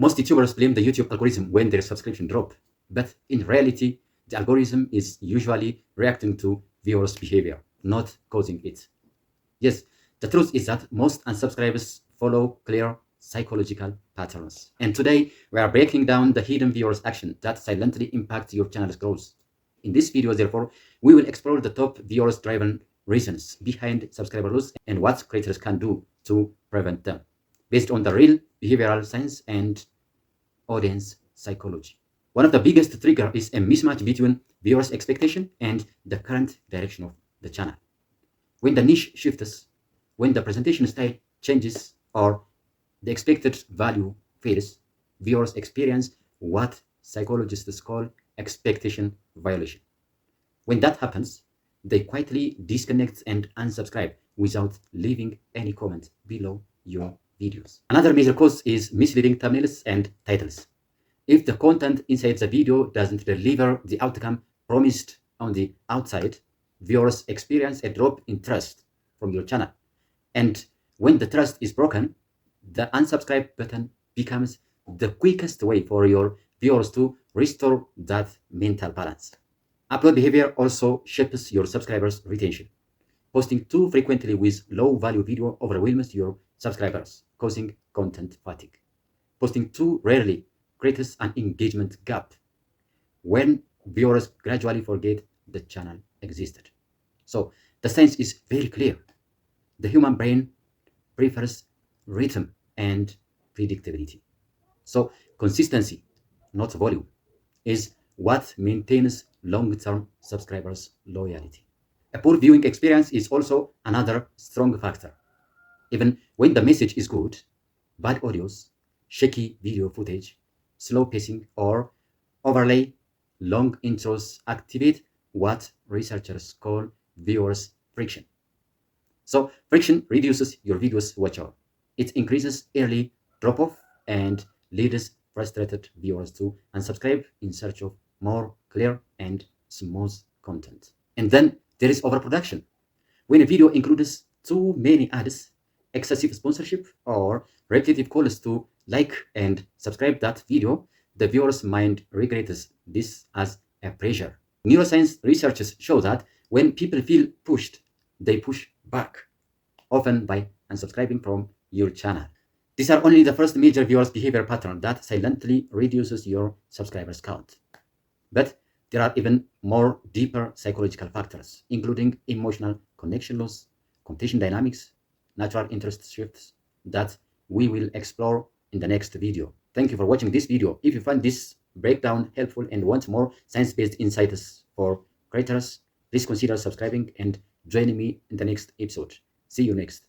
Most YouTubers blame the YouTube algorithm when their subscription drop, but in reality, the algorithm is usually reacting to viewers' behavior, not causing it. Yes, the truth is that most unsubscribers follow clear psychological patterns. And today, we are breaking down the hidden viewers' action that silently impacts your channel's growth. In this video, therefore, we will explore the top viewers-driven reasons behind subscriber loss and what creators can do to prevent them, based on the real behavioral science and audience psychology. One of the biggest triggers is a mismatch between viewers' expectation and the current direction of the channel. When the niche shifts, when the presentation style changes, or the expected value fails, viewers experience what psychologists call expectation violation. When that happens, they quietly disconnect and unsubscribe without leaving any comment below your videos. Another major cause is misleading thumbnails and titles. If the content inside the video doesn't deliver the outcome promised on the outside, viewers experience a drop in trust from your channel. And when the trust is broken, the unsubscribe button becomes the quickest way for your viewers to restore that mental balance. Upload behavior also shapes your subscribers' retention. Posting too frequently with low value video overwhelms your subscribers, causing content fatigue. Posting too rarely creates an engagement gap when viewers gradually forget the channel existed. So the science is very clear. The human brain prefers rhythm and predictability. So consistency, not volume, is what maintains long-term subscribers' loyalty. A poor viewing experience is also another strong factor. Even when the message is good, bad audios, shaky video footage, slow pacing, or overlay long intros activate what researchers call viewers friction. So friction reduces your video's watch hour. It increases early drop-off and leads frustrated viewers to unsubscribe in search of more clear and smooth content. And then there is overproduction. When a video includes too many ads, excessive sponsorship, or repetitive calls to like and subscribe that video, the viewer's mind regrets this as a pressure. Neuroscience researchers show that when people feel pushed, they push back, often by unsubscribing from your channel. These are only the first major viewers' behavior pattern that silently reduces your subscribers count. But there are even more deeper psychological factors, including emotional connection loss, competition dynamics, natural interest shifts that we will explore in the next video. Thank you for watching this video. If you find this breakdown helpful and want more science-based insights for creators, please consider subscribing and joining me in the next episode. See you next.